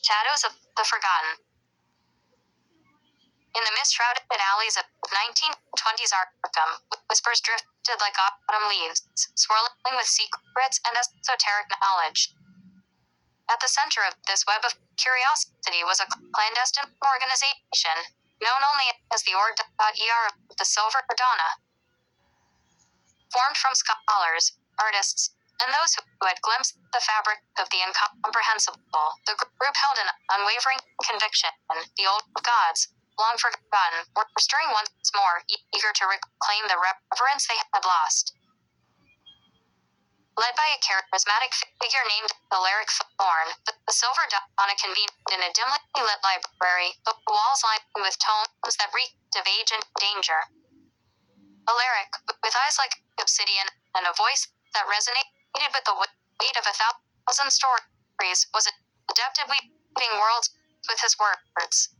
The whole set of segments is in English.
Shadows of the Forgotten. In the mist-shrouded alleys of 1920s Arkham, whispers drifted like autumn leaves, swirling with secrets and esoteric knowledge. At the center of this web of curiosity was a clandestine organization, known only as the Org.er of the Silver Donna. Formed from scholars, artists, and those who had glimpsed the fabric of the incomprehensible, the group held an unwavering conviction: the old gods, long forgotten, were stirring once more, eager to reclaim the reverence they had lost. Led by a charismatic figure named Alaric Thorne, the Silver Donna convened in a dimly lit library, the walls lined with tomes that reeked of age and danger. Alaric, with eyes like obsidian and a voice that resonated with the weight of 1,000 stories, was adept at weaving worlds with his words.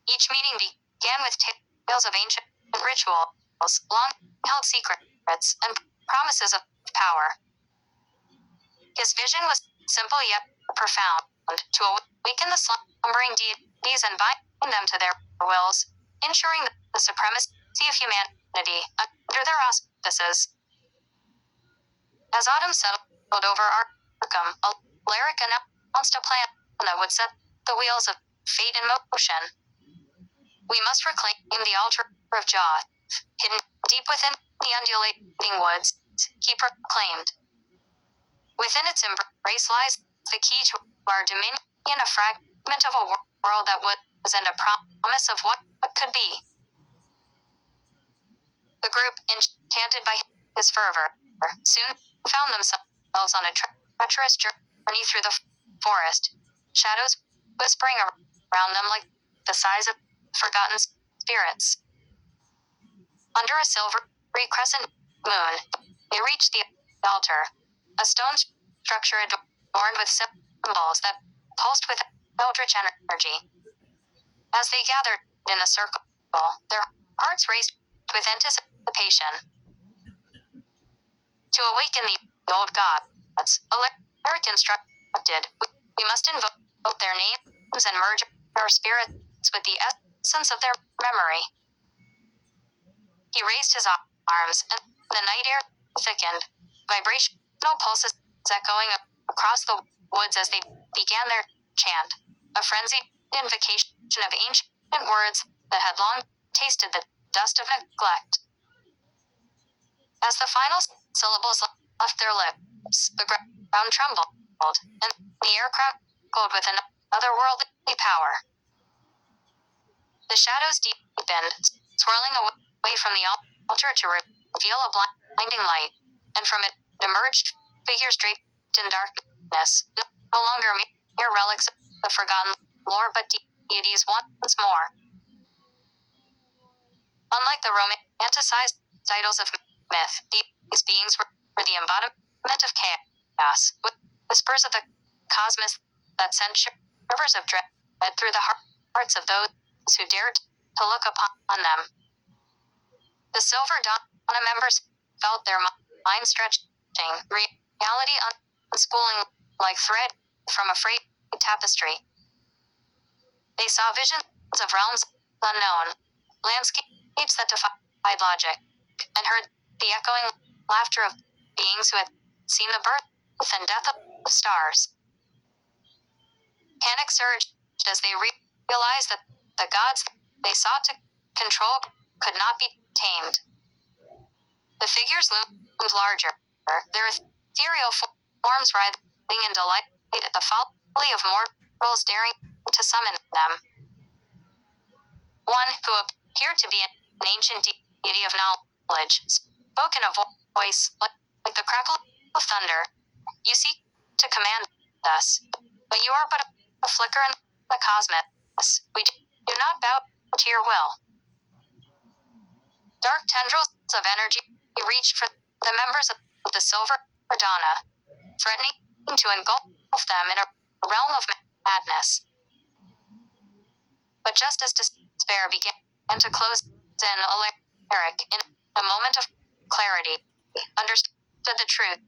Each meeting began with tales of ancient rituals, long-held secrets, and promises of power. His vision was simple yet profound: to awaken the slumbering deities and bind them to their wills, ensuring the supremacy of humanity under their auspices. As autumn settled over Arkham, Alaric announced a plan that would set the wheels of fate in motion. "We must reclaim the altar of Joth, hidden deep within the undulating woods," he proclaimed. "Within its embrace lies the key to our dominion, a fragment of a world that was, and a promise of what could be." The group, enchanted by his fervor, soon found themselves on a treacherous journey through the forest, shadows whispering around them like the sighs of forgotten spirits. Under a silvery crescent moon, they reached the altar, a stone structure adorned with symbols that pulsed with eldritch energy. As they gathered in a circle, their hearts raced with anticipation. To awaken the old gods, Alaric instructed, "We must invoke their names and merge our spirits with the essence of their memory." He raised his arms, and the night air thickened, vibrational pulses echoing across the woods as they began their chant, a frenzied invocation of ancient words that had long tasted the dust of neglect. As the final syllables left their lips, the ground trembled, and the air crackled with an otherworldly power. The shadows deepened, swirling away from the altar to reveal a blinding light, and from it emerged figures draped in darkness, no longer mere relics of forgotten lore, but deities once more. Unlike the romanticized idols of myth, these beings were the embodiment of chaos, with whispers of the cosmos that sent shivers of dread through the hearts of those who dared to look upon them. The Silver Donna members felt their minds stretching, reality unspooling like thread from a frayed tapestry. They saw visions of realms unknown, landscapes that defied logic, and heard the echoing laughter of beings who had seen the birth and death of stars. Panic surged as they realized that the gods they sought to control could not be tamed. The figures loomed larger, their ethereal forms writhing in delight at the folly of mortals daring to summon them. One, who appeared to be an ancient deity of knowledge, spoke in a voice like the crackle of thunder. "You seek to command us, but you are but a flicker in the cosmos. We do not bow to your will." Dark tendrils of energy reached for the members of the Silver Donna, threatening to engulf them in a realm of madness. But just as despair began to close in, Alaric, in a moment of clarity, understood the truth.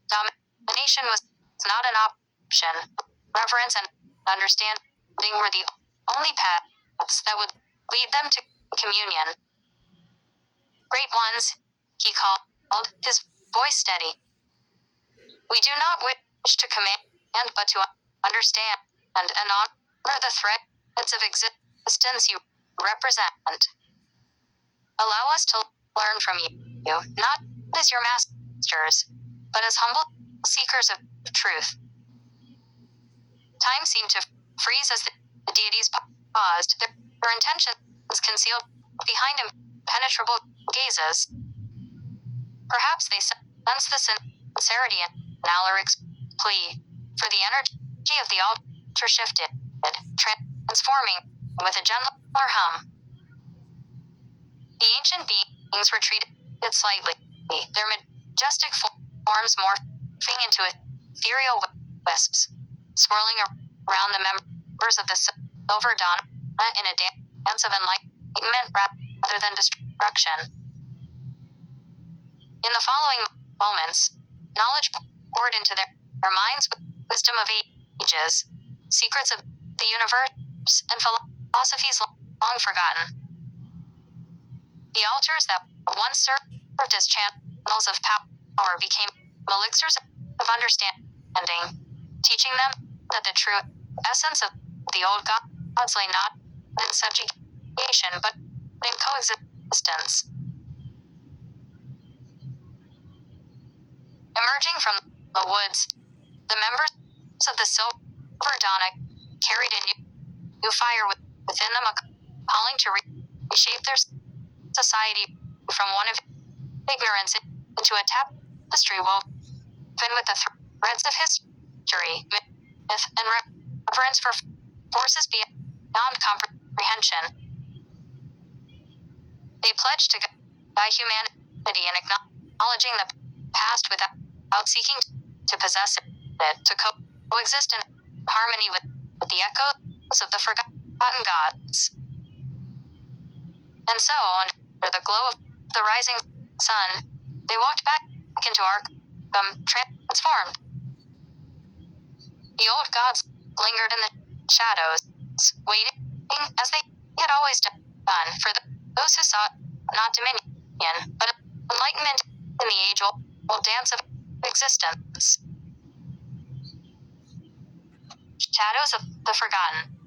Domination was not an option. Reverence and understanding were the only paths that would lead them to communion. Great ones, he called, his voice steady. We do not wish to command, but to understand and honor the threads of existence you represent. Allow us to learn from you, not as your masters, but as humble seekers of truth. Time seemed to freeze as the deities paused, their intentions concealed behind impenetrable gazes. Perhaps they sensed the sincerity in Alaric's plea, for the energy of the altar shifted, transforming with a gentler hum. The ancient beings retreated slightly, their majestic forms morphing into ethereal wisps, swirling around the members of the Silver Dawn in a dance of enlightenment rather than destruction. In the following moments, knowledge poured into their minds with wisdom of ages, secrets of the universe, and philosophies long forgotten. The altars that once served as channels of power became elixirs of understanding, teaching them that the true essence of the old gods lay not in subjugation, but in coexistence. Emerging from the woods, the members of the Silver Dawn carried a new fire within them, calling to reshape their society from one of ignorance into a tapestry woven with the threads of history, myth, and reverence for forces beyond comprehension. They pledged to guide humanity in acknowledging the past without seeking to possess it, to coexist in harmony with the echoes of the forgotten gods. And so, under the glow of the rising sun, they walked back into Arkham, transformed. The old gods lingered in the shadows, waiting as they had always done for those who sought not dominion, but enlightenment in the age-old dance of existence. Shadows of the forgotten.